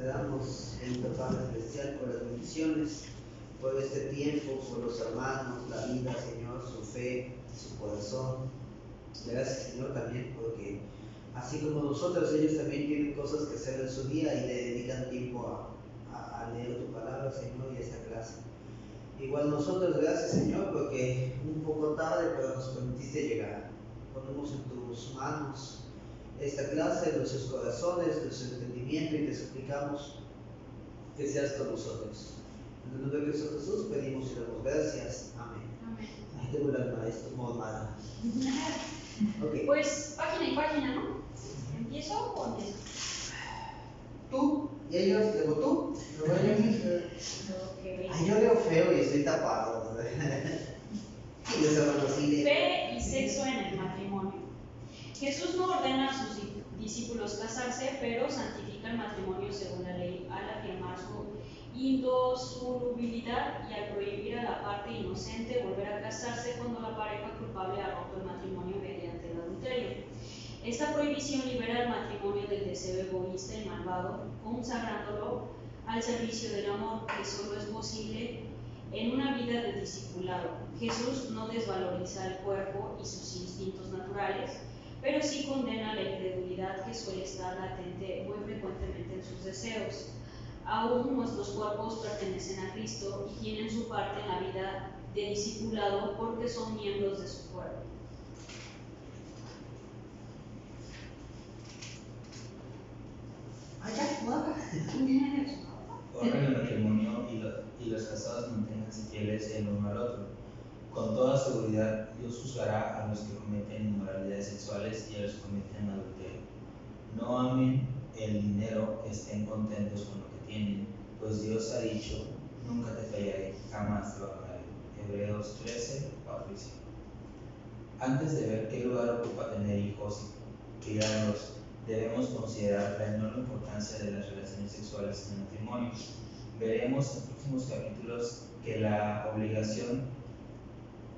damos en tu Padre Celestial por las bendiciones, por este tiempo, por los hermanos, la vida, Señor, su fe, su corazón. Gracias, Señor, también porque así como nosotros, ellos también tienen cosas que hacer en su día y le dedican tiempo a leer tu palabra, Señor, y a esta clase. Igual nosotros, gracias, Señor, porque un poco tarde, pero nos permitiste llegar. Ponemos en tus manos esta clase, nuestros corazones, nuestro entendimiento, y te suplicamos que seas con nosotros. En el nombre de Cristo Jesús pedimos y damos gracias. Amén. Amén. Ahí tengo el maestro Mormada. Okay. Pues página y página, ¿no? ¿Empiezo o empiezo? Tú y ellos, luego tú. Luego ellos. Ay, yo leo feo y estoy tapado. Y les hablo así de fe y sexo en el matrimonio. Jesús no ordena a sus discípulos casarse, pero santifica el matrimonio según la ley al afirmar su indisolubilidad y al prohibir a la parte inocente volver a casarse cuando la pareja culpable ha roto el matrimonio mediante el adulterio. Esta prohibición libera al matrimonio del deseo egoísta y malvado, consagrándolo al servicio del amor, que solo es posible en una vida de discipulado. Jesús no desvaloriza el cuerpo y sus instintos naturales, pero sí condena la incredulidad que suele estar latente muy frecuentemente en sus deseos. Aún nuestros cuerpos pertenecen a Cristo y tienen su parte en la vida de discipulado porque son miembros de su cuerpo. Honren el matrimonio y los casados manténganse fieles el uno al otro. Con toda seguridad, Dios juzgará a los que cometen inmoralidades sexuales y a los que cometen adulterio. No amen el dinero, estén contentos con lo que tienen, pues Dios ha dicho, nunca te fallaré, jamás te abandonaré. Hebreos 13, 4 y 5. Antes de ver qué lugar ocupa tener hijos y criarlos, debemos considerar la enorme importancia de las relaciones sexuales en el matrimonio. Veremos en próximos capítulos que la obligación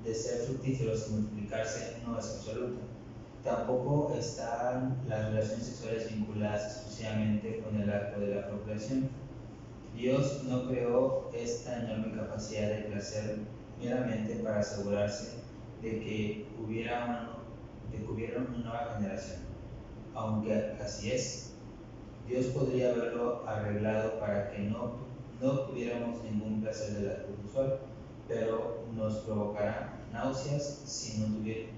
de ser fructíferos y multiplicarse no es absoluta. Tampoco están las relaciones sexuales vinculadas exclusivamente con el acto de la procreación. Dios no creó esta enorme capacidad de placer meramente para asegurarse de que hubiera una nueva generación. Aunque así es, Dios podría haberlo arreglado para que no tuviéramos ningún placer del acto sexual, pero nos provocará náuseas si no tuviéramos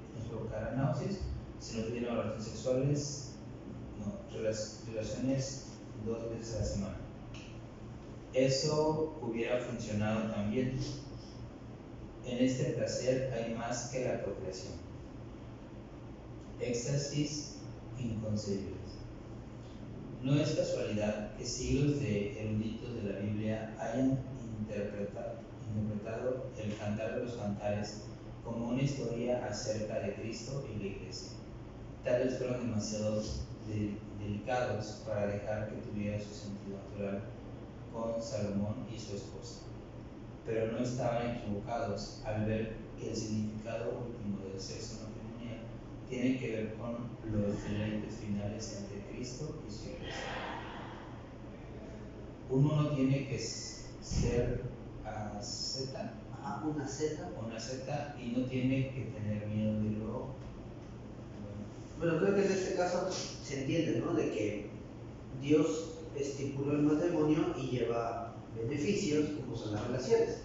relaciones sexuales, relaciones 2 veces a la semana. Eso hubiera funcionado también. En este placer hay más que la procreación. Éxtasis inconcebibles. No es casualidad que siglos de eruditos de la Biblia hayan interpretado el Cantar de los Cantares como una historia acerca de Cristo y la Iglesia. Tal vez fueron demasiado delicados para dejar que tuviera su sentido natural con Salomón y su esposa. Pero no estaban equivocados al ver que el significado último del sexo matrimonial tiene que ver con los deleites finales entre Cristo y su Iglesia. Uno no tiene que ser asceta, una seta, y no tiene que tener miedo de lo. Bueno, creo que en este caso se entiende, ¿no? De que Dios estipuló el matrimonio y lleva beneficios como son las relaciones.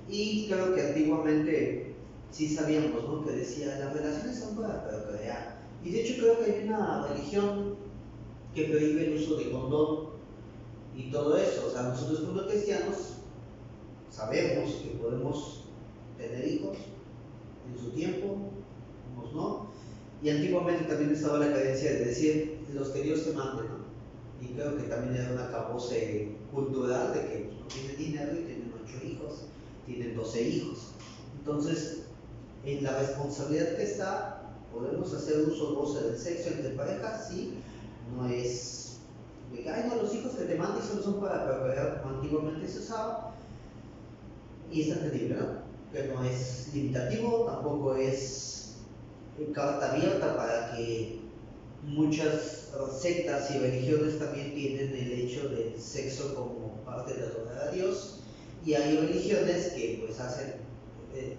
Y creo que antiguamente sí sabíamos, ¿no? Que decía, las relaciones son para procrear. Y de hecho creo que hay una religión que prohíbe el uso de condón y todo eso. O sea, nosotros como cristianos sabemos que podemos tener hijos en su tiempo, unos no. Y antiguamente también estaba la cadencia de decir los que Dios te mande, ¿no? Y creo que también era un acabose cultural de que no tienen dinero y tienen 8 hijos, tienen 12 hijos. Entonces, en la responsabilidad que está, podemos hacer uso o goce del sexo entre parejas, sí, no es de que, ay, no, los hijos que te mandan solo son para procrear, como antiguamente se usaba, y es entendible, ¿no? Que no es limitativo, tampoco es carta abierta para que muchas sectas y religiones también tienen el hecho de sexo como parte de adorar a Dios, y hay religiones que pues hacen,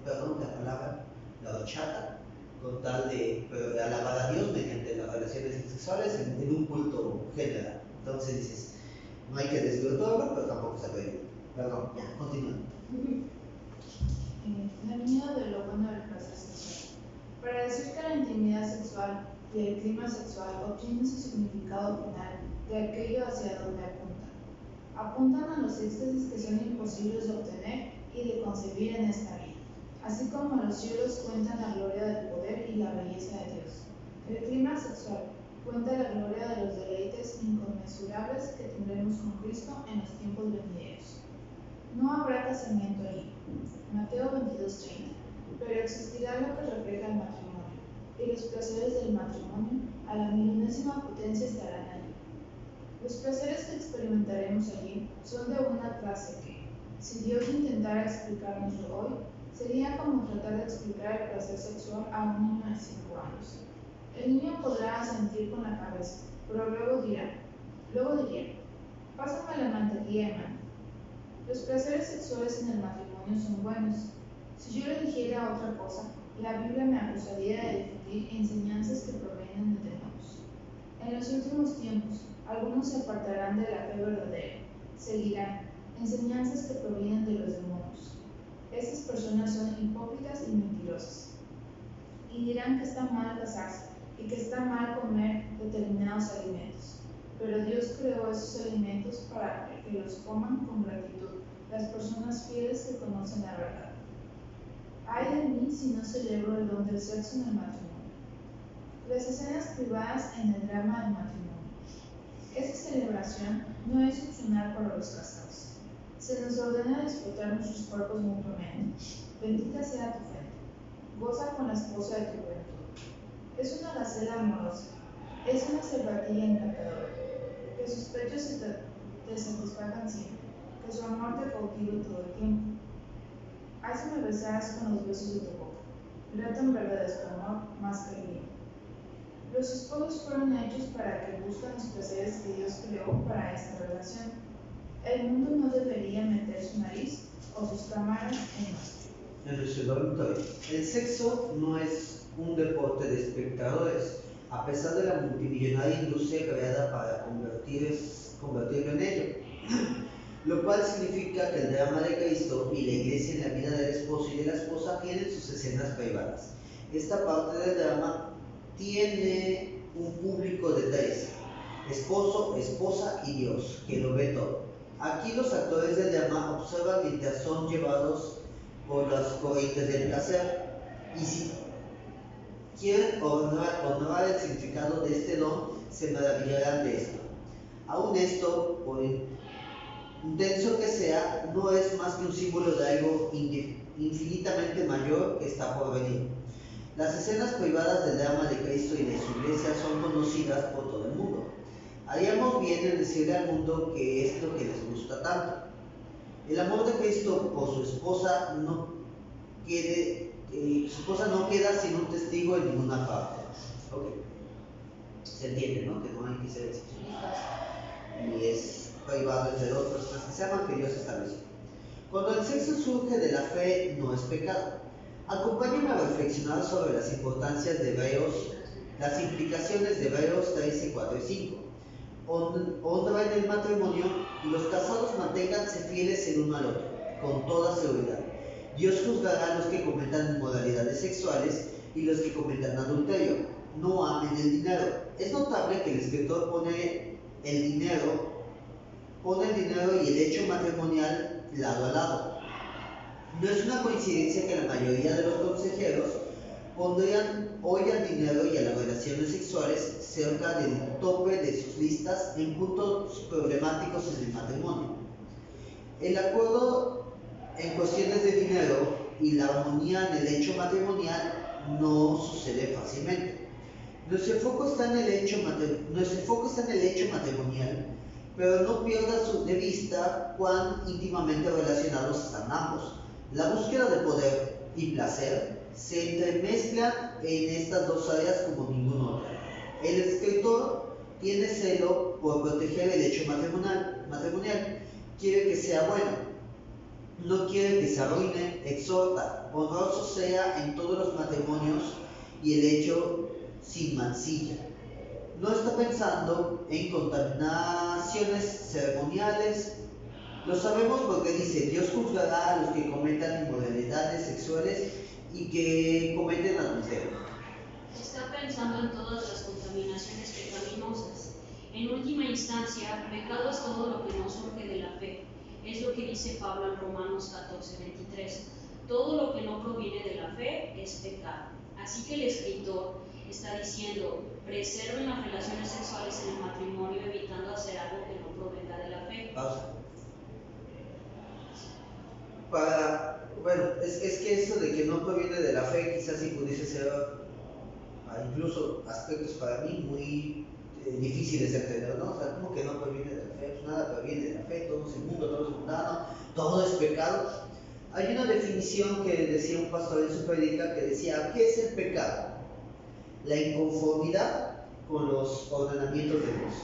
perdón la palabra, la horchata, con tal de alabar a Dios mediante las relaciones sexuales en un culto general. Entonces dices, no hay que desvirtuarlo, pero tampoco se puede. Perdón, ya, continúa. El miedo de lo bueno del placer sexual. Para decir que la intimidad sexual y el clima sexual obtienen su significado final de aquello hacia donde apuntan. Apuntan a los éxtasis que son imposibles de obtener y de concebir en esta vida, así como a los cielos cuentan la gloria del poder y la belleza de Dios. El clima sexual cuenta la gloria de los deleites inconmensurables que tendremos con Cristo en los tiempos venideros. No habrá casamiento allí, Mateo 22:30, pero existirá lo que refleja el matrimonio, y los placeres del matrimonio a la milionésima potencia estarán allí. Los placeres que experimentaremos allí son de una clase que, si Dios intentara explicárnoslo hoy, sería como tratar de explicar el placer sexual a un niño de 5 años. El niño podrá asentir con la cabeza, pero luego diría, pásame la mantequilla de maní. Los placeres sexuales en el matrimonio son buenos. Si yo le dijera otra cosa, la Biblia me acusaría de difundir enseñanzas que provienen de demonios. En los últimos tiempos, algunos se apartarán de la fe verdadera, seguirán enseñanzas que provienen de los demonios. Estas personas son hipócritas y mentirosas, y dirán que está mal casarse y que está mal comer determinados alimentos. Pero Dios creó esos alimentos para que los coman con gratitud las personas fieles que conocen la verdad. Ay de mí si no celebro el don del sexo en el matrimonio. Las escenas privadas en el drama del matrimonio. Esa celebración no es opcional para los casados. Se nos ordena disfrutar nuestros cuerpos mutuamente. Bendita sea tu frente. Goza con la esposa de tu juventud. Es una gacela amorosa. Es una cervatilla encantadora. Que sus pechos te satisfagan siempre, que su amor te cautive todo el tiempo. Hazme besar con los besos de tu boca, grato en verdad es tu amor más que el mío. Los esposos fueron hechos para que busquen los placeres que Dios creó para esta relación. El mundo no debería meter su nariz o sus cámaras en nuestro. En nuestro dormitorio. El sexo no es un deporte de espectadores, a pesar de la multimillonaria industria creada para convertirlo en ello. Lo cual significa que el drama de Cristo y la iglesia en la vida del esposo y de la esposa tienen sus escenas privadas. Esta parte del drama tiene un público de 3, esposo, esposa y Dios, que lo ve todo. Aquí los actores del drama observan mientras son llevados por las corrientes del placer, y si quieren honrar el significado de este don, se maravillarán de esto. Aún esto, por intenso que sea, no es más que un símbolo de algo infinitamente mayor que está por venir. Las escenas privadas del drama de Cristo y de su iglesia son conocidas por todo el mundo. Haríamos bien en decirle al mundo que es lo que les gusta tanto. El amor de Cristo por su esposa no queda sin un testigo en ninguna parte. Okay. Se entiende, ¿no? Que no hay que ser exhibicionistas y es privado entre dos personas que se aman, que Dios estableció. Cuando el sexo surge de la fe, no es pecado. Acompáñenme a reflexionar sobre las implicaciones de Hebreos 13, 4 y 5. Honra en el matrimonio y los casados manténganse fieles el uno al otro, con toda seguridad. Dios juzgará a los que cometan inmoralidades sexuales y los que cometan adulterio. No amen el dinero. Es notable que el escritor pone el dinero y el hecho matrimonial lado a lado. No es una coincidencia que la mayoría de los consejeros pondrían hoy al dinero y a las relaciones sexuales cerca del tope de sus listas en puntos problemáticos en el matrimonio. El acuerdo en cuestiones de dinero y la armonía en el hecho matrimonial no sucede fácilmente. Nuestro foco está en el hecho matrimonial, pero no pierdas de vista cuán íntimamente relacionados están ambos. La búsqueda de poder y placer se entremezclan en estas dos áreas como ninguna otra. El escritor tiene celo por proteger el hecho matrimonial, matrimonial quiere que sea bueno. No quiere que se arruine, exhorta, honroso sea en todos los matrimonios y el hecho sin mancilla. No está pensando en contaminaciones ceremoniales. Lo sabemos porque dice, Dios juzgará a los que cometan inmoralidades sexuales y que cometen adulterio. Está pensando en todas las contaminaciones pecaminosas. En última instancia, pecado es todo lo que no surge de la fe. Es lo que dice Pablo en Romanos 14:23. Todo lo que no proviene de la fe es pecado. Así que el escritor está diciendo, preserven las relaciones sexuales en el matrimonio, evitando hacer algo que no provenga de la fe. Pausa. Es que eso de que no proviene de la fe quizás sí pudiese ser incluso aspectos para mí muy difíciles de entender, ¿no? O sea, ¿cómo que no proviene de la fe? Pues nada proviene de la fe, todo es inmundo, todo es mundano, todo es pecado. Hay una definición que decía un pastor en su predica que decía, ¿qué es el pecado? La inconformidad con los ordenamientos de Dios.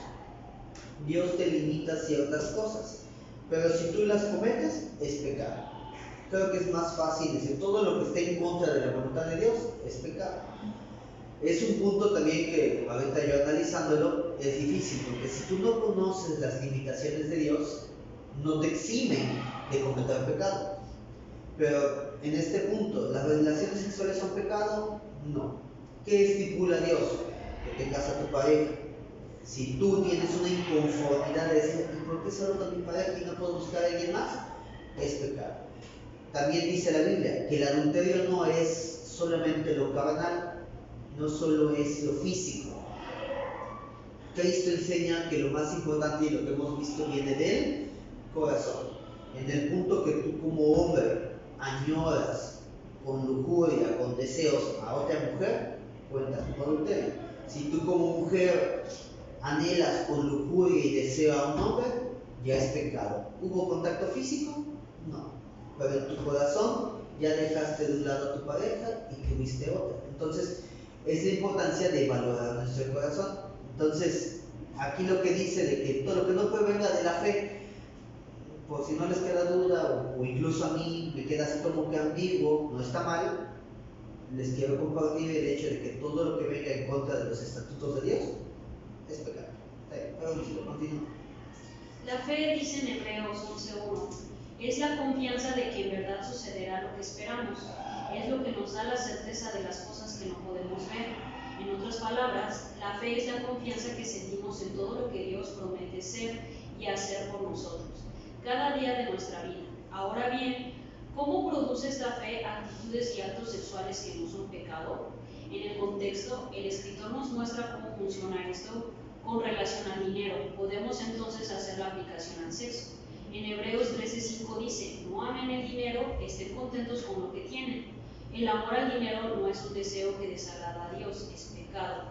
Dios te limita ciertas cosas, pero si tú las cometes, es pecado. Creo que es más fácil decir, todo lo que esté en contra de la voluntad de Dios es pecado. Es un punto también que ahorita yo analizándolo es difícil, porque si tú no conoces las limitaciones de Dios, no te eximen de cometer pecado. Pero en este punto, ¿las relaciones sexuales son pecado? No. ¿Qué estipula Dios? Que tengas a tu pareja. Si tú tienes una inconformidad de decir, ¿y por qué solo con mi pareja y no puedo buscar a alguien más? Es pecado. También dice la Biblia que el adulterio no es solamente lo carnal, no solo es lo físico. Cristo enseña que lo más importante y lo que hemos visto viene del corazón. En el punto que tú como hombre añoras con lujuria, con deseos a otra mujer, cuentas como adulterio. Si tú como mujer anhelas con lujuria y deseo a un hombre, ya es pecado. ¿Hubo contacto físico? No. Pero en tu corazón ya dejaste de un lado a tu pareja y tuviste otra. Entonces, es la importancia de valorar nuestro corazón. Entonces, aquí lo que dice de que todo lo que no provenga de la fe, por si no les queda duda, o incluso a mí me queda así como que ambiguo, no está mal, les quiero compartir el hecho de que todo lo que venga en contra de los estatutos de Dios es pecado. Pero continúo. La fe, dice en Hebreos 11:1, es la confianza de que en verdad sucederá lo que esperamos. Es lo que nos da la certeza de las cosas que no podemos ver. En otras palabras, la fe es la confianza que sentimos en todo lo que Dios promete ser y hacer por nosotros, cada día de nuestra vida. Ahora bien, ¿cómo produce esta fe actitudes y actos sexuales que no son pecado? En el contexto, el escritor nos muestra cómo funciona esto con relación al dinero. Podemos entonces hacer la aplicación al sexo. En Hebreos 13:5 dice, no amen el dinero, estén contentos con lo que tienen. El amor al dinero no es un deseo que desagrada a Dios, es pecado.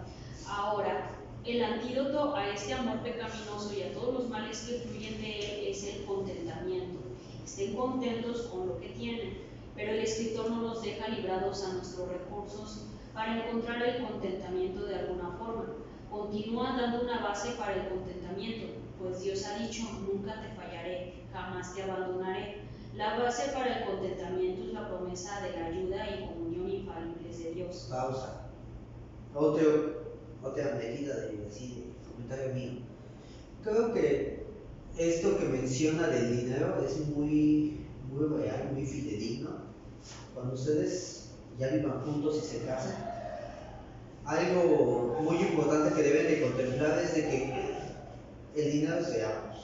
Ahora, el antídoto a este amor pecaminoso y a todos los males que fluyen de él es el contentamiento. Estén contentos con lo que tienen, pero el escritor no nos deja librados a nuestros recursos para encontrar el contentamiento de alguna forma. Continúa dando una base para el contentamiento, pues Dios ha dicho, nunca te fallaré, jamás te abandonaré. La base para el contentamiento es la promesa de la ayuda y comunión infalibles de Dios. Pausa. Otra medida de comentario mío. Creo que esto que menciona del dinero es muy real, muy fidedigno. Cuando ustedes ya vivan juntos y se casan, algo muy importante que deben de contemplar es de que el dinero es de ambos.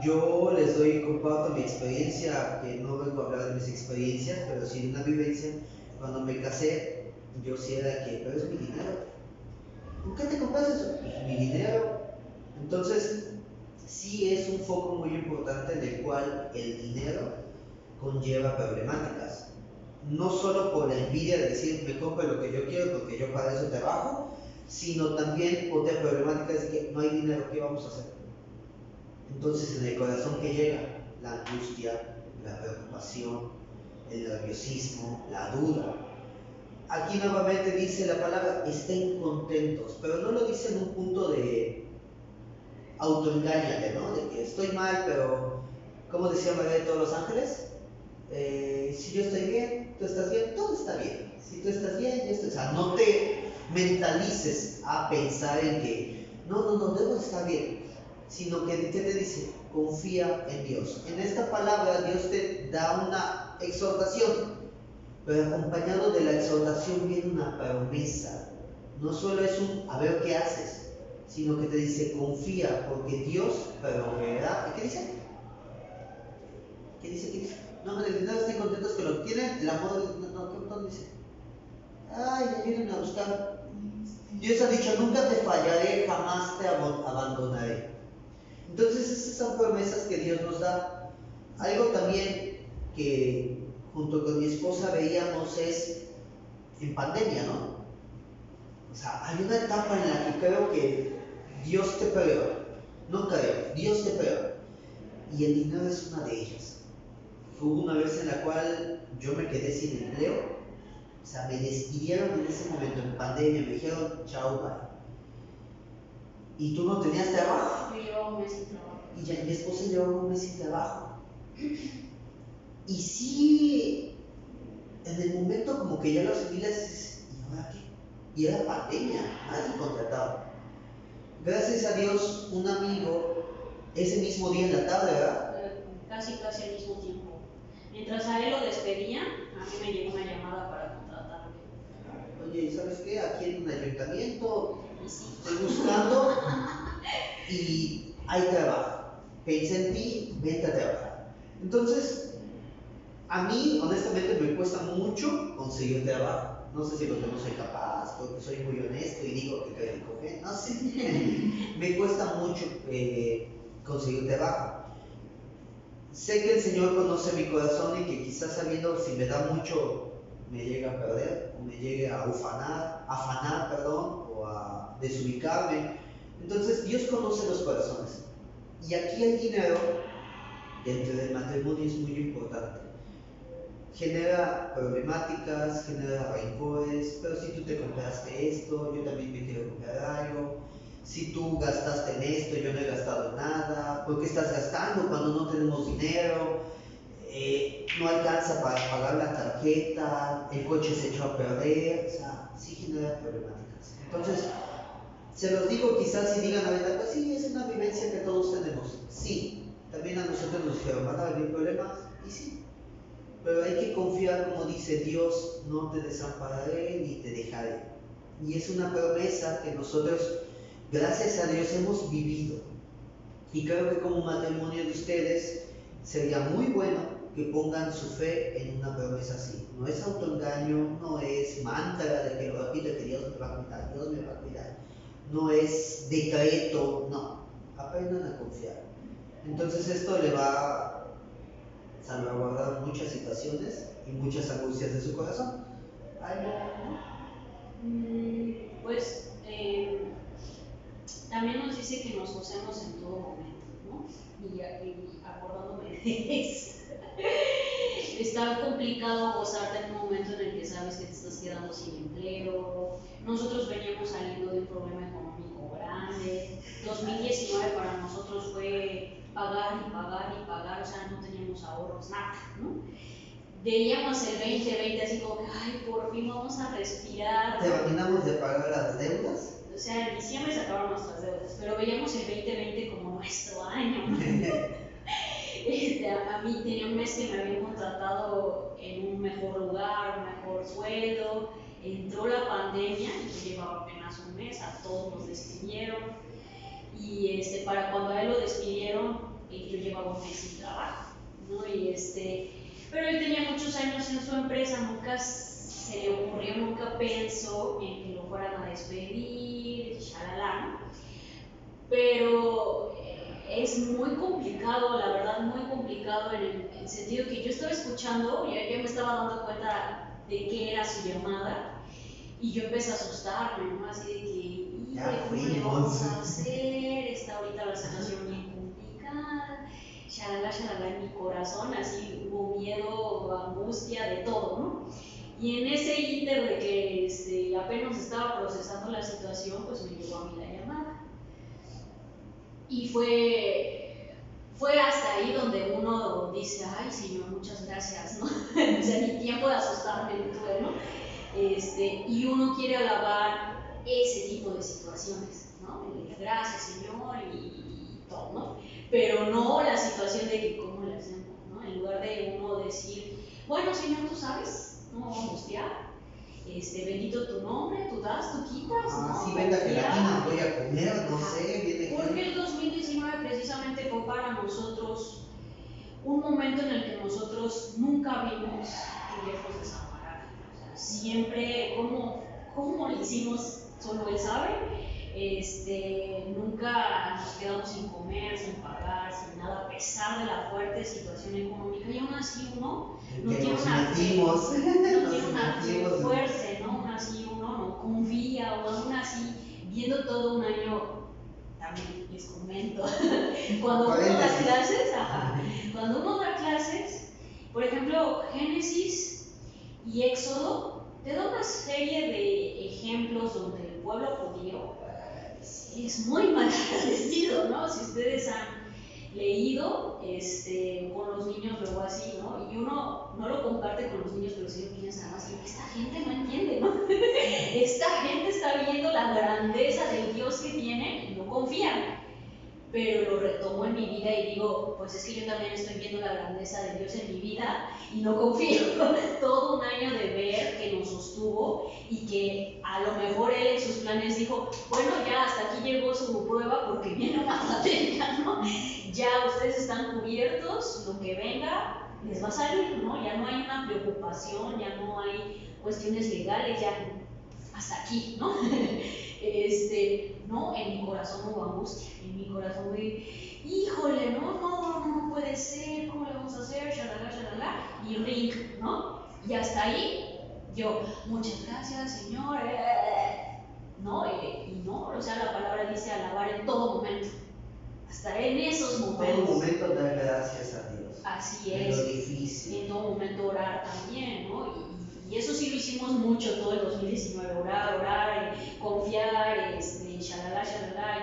Yo les comparto mi experiencia, que no vengo a hablar de mis experiencias, pero sí de una vivencia. Cuando me casé, yo sí era que, pero es mi dinero. ¿Por qué te compras eso? Pues mi dinero. Entonces, sí es un foco muy importante en el cual el dinero conlleva problemáticas. No solo por la envidia de decir, me compro lo que yo quiero porque yo para eso trabajo, sino también otra problemática es que no hay dinero, ¿qué vamos a hacer? Entonces en el corazón que llega la angustia, la preocupación, el nerviosismo, la duda. Aquí nuevamente dice la palabra, estén contentos, pero no lo dice en un punto de autoengáñate, ¿no? De que estoy mal, pero, ¿cómo decía María de todos los ángeles? Si yo estoy bien, tú estás bien, todo está bien. Si tú estás bien, yo estoy... O sea, no te mentalices a pensar en que, no, debo estar bien. Sino que, ¿qué te dice? Confía en Dios. En esta palabra Dios te da una exhortación, pero acompañado de la exhortación viene una promesa. No solo es un a ver qué haces, sino que te dice confía, porque Dios proveerá. ¿Y qué dice? ¿Qué dice? No, me estoy contentos que lo tienen. El amor, ¿dónde dice? Ay, ayúdenme a buscar. Dios ha dicho, nunca te fallaré, jamás te abandonaré. Entonces esas son promesas que Dios nos da. Algo también que junto con mi esposa veíamos es en pandemia, ¿no? O sea, hay una etapa en la que creo que Dios te peleó. No creo, Dios te peleó. Y el dinero es una de ellas. Hubo una vez en la cual yo me quedé sin empleo. O sea, me despidieron en ese momento en pandemia, me dijeron, chao, bye. Y tú no tenías trabajo. Yo llevaba un mes sin trabajo. Y ya mi esposa llevaba un mes sin trabajo. Y sí, en el momento como que ya las familias dices, ¿y ahora qué? Y era pandemia, nadie contrataba. Gracias a Dios, un amigo, ese mismo día en la tarde, ¿verdad? Casi al mismo tiempo. Mientras a él lo despedían, a mí me llegó una llamada para contratarme. Oye, ¿sabes qué? Aquí en un ayuntamiento Y sí. estoy buscando y hay trabajo. Pensé en ti, vente a trabajar. Entonces, a mí, honestamente, me cuesta mucho conseguir trabajo. No sé si porque no soy capaz, porque soy muy honesto y digo que coger, no sé. Me cuesta mucho conseguir trabajo. Sé que el Señor conoce mi corazón y que quizás sabiendo si me da mucho me llegue a perder, o me llegue a afanar, o a desubicarme. Entonces Dios conoce los corazones. Y aquí el dinero, dentro del matrimonio, es muy importante. Genera problemáticas, genera rencores, pero si tú te compraste esto, yo también me quiero comprar algo. Si tú gastaste en esto, yo no he gastado nada. ¿Por qué estás gastando cuando no tenemos dinero? No alcanza para pagar la tarjeta, el coche se echó a perder. O sea, sí genera problemáticas. Entonces, se los digo quizás si digan la verdad, pues sí, es una vivencia que todos tenemos. Sí, también a nosotros nos dijeron, van a venir problemas, y sí. Pero hay que confiar, como dice Dios, no te desampararé ni te dejaré. Y es una promesa que nosotros, gracias a Dios, hemos vivido. Y creo que como matrimonio de ustedes sería muy bueno que pongan su fe en una promesa así. No es autoengaño, no es mantra de que lo repito, que Dios me va a cuidar, Dios me va a cuidar. No es decreto, no. Aprendan a confiar. Entonces esto le va a salvaguardar muchas situaciones y muchas angustias de su corazón. ¿Algo? Pues también nos dice que nos gocemos en todo momento, ¿no? Y acordándome de eso, está complicado gozarte en un momento en el que sabes que te estás quedando sin empleo. Nosotros veníamos saliendo de un problema económico grande. 2019 para nosotros fue pagar, o sea, no teníamos ahorros, nada, ¿no? Veíamos el 2020 así como que, ay, por fin vamos a respirar. ¿Terminamos de pagar las deudas? O sea, en diciembre se acabaron nuestras deudas, pero veíamos el 2020 como nuestro año, ¿no? A mí tenía un mes que me habían contratado en un mejor lugar, un mejor sueldo. Entró la pandemia y yo llevaba apenas un mes, a todos nos despidieron. Y para cuando a él lo despidieron, yo llevaba un mes sin trabajo, ¿no? Pero él tenía muchos años en su empresa, nunca se le ocurrió, nunca pensó en que lo fueran a despedir, shalala, ¿no? Pero es muy complicado, la verdad, muy complicado en el sentido que yo estaba escuchando, ya me estaba dando cuenta de qué era su llamada, y yo empecé a asustarme, ¿no? Así de que, ¿cómo le vamos a hacer? Está ahorita la situación bien complicada, shalala, en mi corazón, así hubo miedo, angustia, de todo, ¿no? Y en ese inter de que apenas estaba procesando la situación, pues me llegó a mí la llamada. Y fue hasta ahí donde uno dice, ay Señor, muchas gracias, ¿no? O sea, ni tiempo de asustarme tuve, ¿no? Y uno quiere alabar ese tipo de situaciones, ¿no? Gracias Señor y todo, ¿no? Pero no la situación de que cómo le hacemos, ¿no? En lugar de uno decir, bueno Señor, tú sabes, no vamos a angustiar, bendito tu nombre, tú das, tú quitas, ¿no? Sí, venga gelatina, voy a comer, no sé, viene. Porque el 2019 precisamente fue para nosotros un momento en el que nosotros nunca vimos lejos desamparar. O sea, siempre, ¿cómo lo hicimos? Solo él sabe. Nunca nos quedamos sin comer, sin pagar, sin nada, a pesar de la fuerte situación económica. Y aún así uno no tiene una fe fuerte, ¿no? Aún así uno no confía, o aún así, viendo todo un año, también les comento, cuando uno da clases, por ejemplo, Génesis y Éxodo, te da una serie de ejemplos donde el pueblo judío es muy mal agradecido, ¿no? Si ustedes han leído con los niños luego así, ¿no? Y uno no lo comparte con los niños, pero sí lo piensa más, esta gente no entiende, ¿no? Esta gente está viendo la grandeza del Dios que tiene y no confían. Pero lo retomo en mi vida y digo, pues es que yo también estoy viendo la grandeza de Dios en mi vida y no confío. Todo un año de ver que nos sostuvo y que a lo mejor él en sus planes dijo, bueno, ya hasta aquí llegó su prueba porque viene una pandemia, ¿no? Ya ustedes están cubiertos, lo que venga les va a salir, ¿no? Ya no hay una preocupación, ya no hay cuestiones legales, ya hasta aquí, ¿no? No, en mi corazón hubo angustia, en mi corazón hubo, híjole, no puede ser, ¿cómo le vamos a hacer? Shalala, y ring, ¿no? Y hasta ahí, yo, muchas gracias, Señor, ¿no? Y no, o sea, la palabra dice alabar en todo momento, hasta en esos momentos. En todo momento dar gracias a Dios. Así es. Es. Lo difícil. En todo momento orar también, ¿no? Y eso sí lo hicimos mucho todo el 2019, orar, confiar, shalala,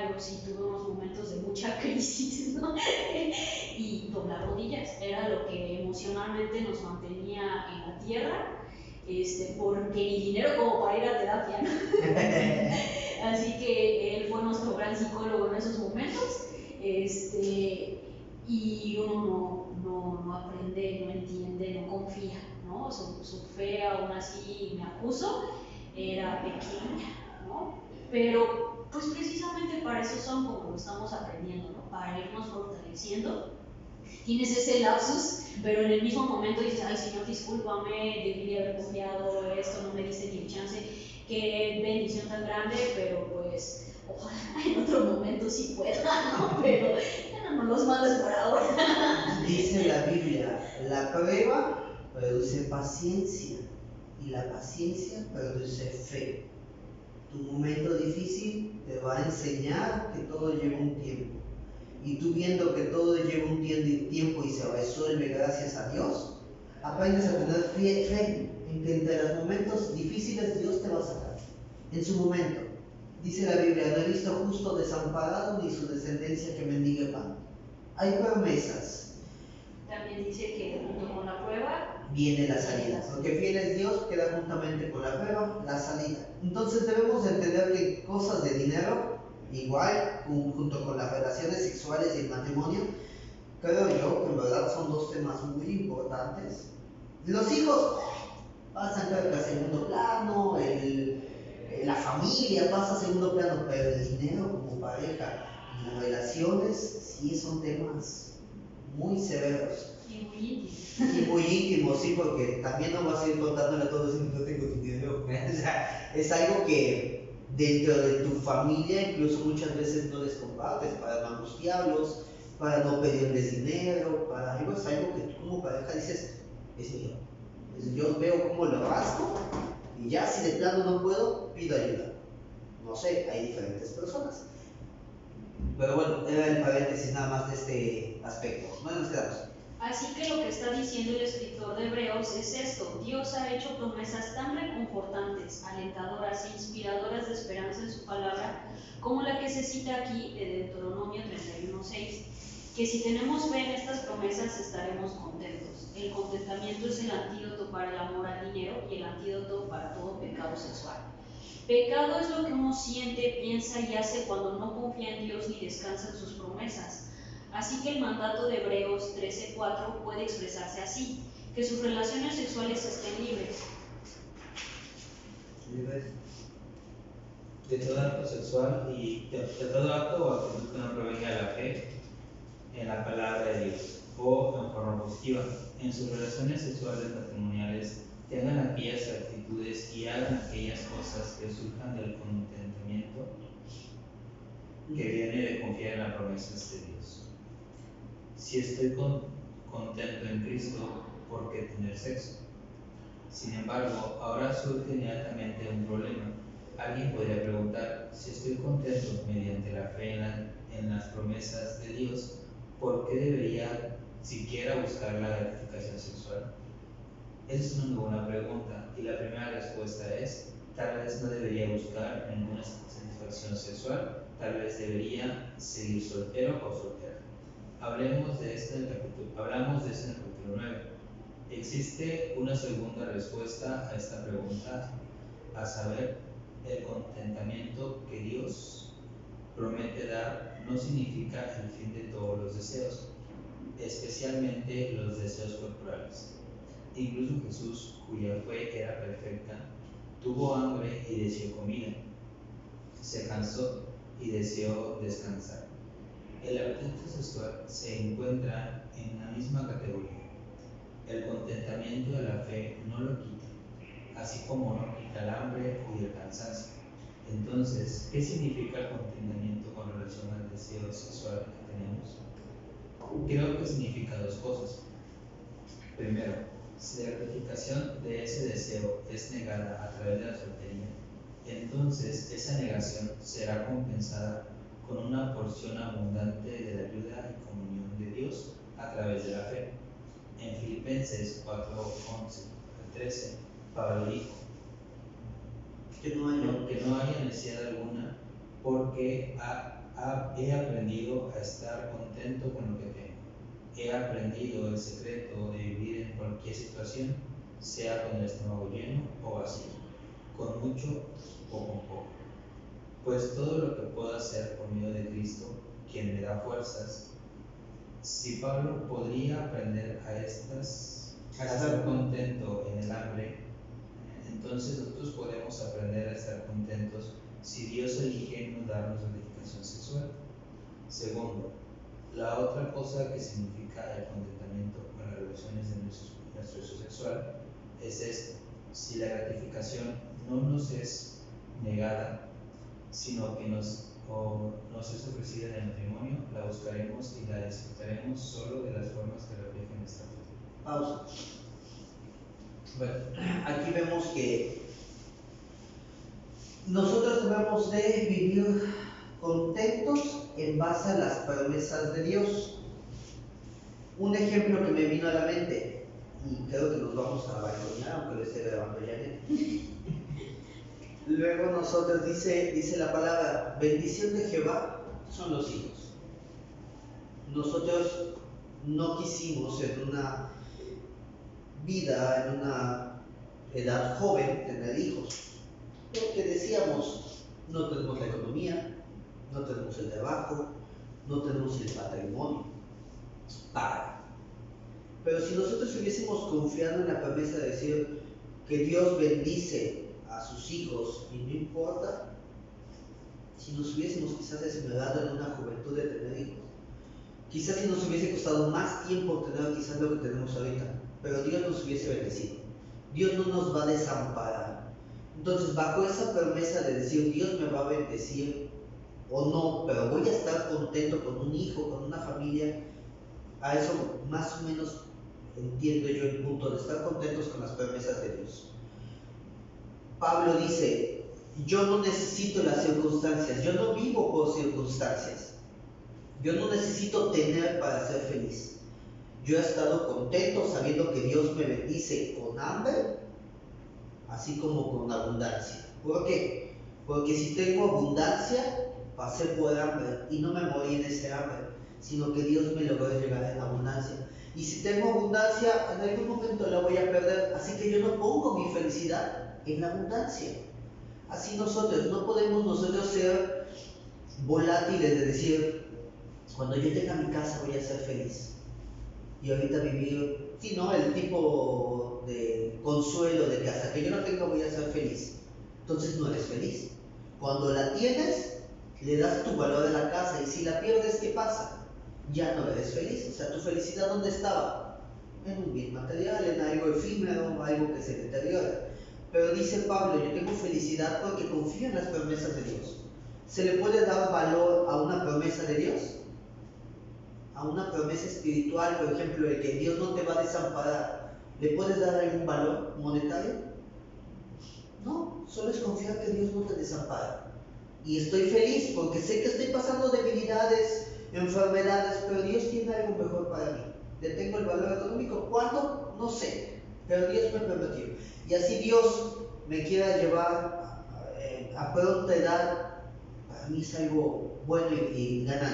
yo sí tuve unos momentos de mucha crisis, ¿no? Y doblar rodillas, era lo que emocionalmente nos mantenía en la tierra, porque ni dinero como para ir a terapia, ¿no? Así que él fue nuestro gran psicólogo en esos momentos, y uno no aprende, no entiende, no confía, ¿no? Su fe aún así, me acuso, era pequeña, ¿no? Pero pues precisamente para eso son como lo estamos aprendiendo, ¿no? Para irnos fortaleciendo. Tienes ese lapsus, pero en el mismo momento dices, ay Señor, discúlpame, debí haber confiado esto, no me diste ni el chance, qué bendición tan grande, pero pues ojalá en otro momento sí pueda, ¿no? Pero no los mandes por ahora. Dice la Biblia, la prueba produce paciencia y la paciencia produce fe. Tu momento difícil te va a enseñar que todo lleva un tiempo. Y tú viendo que todo lleva un tiempo y se resuelve gracias a Dios, aprendes a tener fe en que entre los momentos difíciles Dios te va a sacar. En su momento. Dice la Biblia, no he visto justo desamparado ni su descendencia que mendigue pan. Hay promesas. También dice que junto con la prueba viene la salida. Porque fiel es Dios, queda juntamente con la prueba la salida. Entonces debemos entender que cosas de dinero, igual junto con las relaciones sexuales y el matrimonio, creo yo que en verdad son dos temas muy importantes. Los hijos pasan creo que a segundo plano, la familia pasa a segundo plano, pero el dinero como pareja y las relaciones sí son temas muy severos. Y muy íntimos, sí, porque también no vas a ir contándole a todos si no tengo dinero. O sea, es algo que dentro de tu familia incluso muchas veces no les compartes para no angustiarlos, para no pedirles dinero, para algo, es algo que tú como pareja dices, es mío. Entonces yo veo cómo lo rasco y ya si de plano no puedo, pido ayuda. No sé, hay diferentes personas. Pero bueno, era el paréntesis nada más de este aspecto. ¿Dónde nos quedamos? Así que lo que está diciendo el escritor de Hebreos es esto: Dios ha hecho promesas tan reconfortantes, alentadoras e inspiradoras de esperanza en su palabra, como la que se cita aquí de Deuteronomio 31:6, que si tenemos fe en estas promesas estaremos contentos. El contentamiento es el antídoto para el amor al dinero y el antídoto para todo pecado sexual. Pecado es lo que uno siente, piensa y hace cuando no confía en Dios ni descansa en sus promesas. Así que el mandato de Hebreos 13:4 puede expresarse así: que sus relaciones sexuales estén libres de todo acto sexual y de todo acto o actitud que no provenga de la fe en la palabra de Dios, o en forma positiva. En sus relaciones sexuales matrimoniales tengan aquellas actitudes y hagan aquellas cosas que surjan del contentamiento que viene de confiar en las promesas de Dios. Si estoy contento en Cristo, ¿por qué tener sexo? Sin embargo, ahora surge inmediatamente un problema. Alguien podría preguntar: si estoy contento mediante la fe en las promesas de Dios, ¿por qué debería siquiera buscar la gratificación sexual? Esa es una buena pregunta, y la primera respuesta es: tal vez no debería buscar ninguna satisfacción sexual, tal vez debería seguir soltero o soltera. Hablamos de esto en el capítulo 9. Existe una segunda respuesta a esta pregunta, a saber, el contentamiento que Dios promete dar no significa el fin de todos los deseos, especialmente los deseos corporales. Incluso Jesús, cuya fe era perfecta, tuvo hambre y deseó comida, se cansó y deseó descansar. El apetito sexual se encuentra en la misma categoría. El contentamiento de la fe no lo quita, así como no quita el hambre y el cansancio. Entonces, ¿qué significa el contentamiento con relación al deseo sexual que tenemos? Creo que significa dos cosas. Primero, si la gratificación de ese deseo es negada a través de la soltería, entonces esa negación será compensada con una porción abundante de la ayuda y comunión de Dios a través de la fe. En Filipenses 4:11-13, Pablo dijo: que no haya necesidad alguna, porque he aprendido a estar contento con lo que tengo. He aprendido el secreto de vivir en cualquier situación, sea con el estómago lleno o vacío, con mucho o con poco. Pues todo lo que puedo hacer por medio de Cristo, quien me da fuerzas. Si Pablo podría aprender a estar contento en el hambre, entonces nosotros podemos aprender a estar contentos si Dios elige no darnos gratificación sexual. Segundo, la otra cosa que significa el contentamiento con las relaciones de nuestro uso sexual es esto: si la gratificación no nos es negada, sino que nos es ofrecida en el matrimonio, la buscaremos y la disfrutaremos solo de las formas que reflejen nuestra fe. Pausa. Bueno, aquí vemos que nosotros debemos de vivir contentos en base a las promesas de Dios. Un ejemplo que me vino a la mente, y creo que nos vamos a balconear, aunque lo esté grabando Janet. Luego nosotros dice la palabra: bendición de Jehová son los hijos. Nosotros no quisimos en una vida, en una edad joven, tener hijos, porque decíamos: no tenemos la economía, no tenemos el trabajo, no tenemos el patrimonio para. Pero si nosotros hubiésemos confiado en la promesa de decir que Dios bendice a sus hijos y no importa, si nos hubiésemos quizás esmerado en una juventud de tener hijos, quizás si nos hubiese costado más tiempo tener quizás lo que tenemos ahorita, pero Dios nos hubiese bendecido. Dios no nos va a desamparar. Entonces, bajo esa promesa de decir Dios me va a bendecir o no, pero voy a estar contento con un hijo, con una familia, a eso más o menos entiendo yo el punto de estar contentos con las promesas de Dios. Pablo dice: yo no necesito las circunstancias, yo no vivo por circunstancias, yo no necesito tener para ser feliz. Yo he estado contento sabiendo que Dios me bendice con hambre, así como con abundancia. ¿Por qué? Porque si tengo abundancia, pasé por hambre y no me morí en ese hambre, sino que Dios me logró llegar en abundancia. Y si tengo abundancia, en algún momento la voy a perder, así que yo no pongo mi felicidad en la abundancia. Así nosotros no podemos ser volátiles de decir, cuando yo tenga mi casa voy a ser feliz. Y ahorita vivir, sino el tipo de consuelo de que hasta que yo no tenga voy a ser feliz. Entonces no eres feliz. Cuando la tienes, le das tu valor a la casa, y si la pierdes, ¿qué pasa? Ya no eres feliz. O sea, tu felicidad, ¿dónde estaba? En un bien material, en algo efímero, algo que se deteriora. Pero dice Pablo, yo tengo felicidad porque confío en las promesas de Dios. ¿Se le puede dar valor a una promesa de Dios? A una promesa espiritual, por ejemplo, el que Dios no te va a desamparar, ¿le puedes dar algún valor monetario? No, solo es confiar que Dios no te desampara. Y estoy feliz porque sé que estoy pasando debilidades, enfermedades, pero Dios tiene algo mejor para mí. ¿Le tengo el valor económico? ¿Cuándo? No sé, pero Dios me prometió. Y así Dios me quiera llevar a pronta edad, para mí es algo bueno y ganante.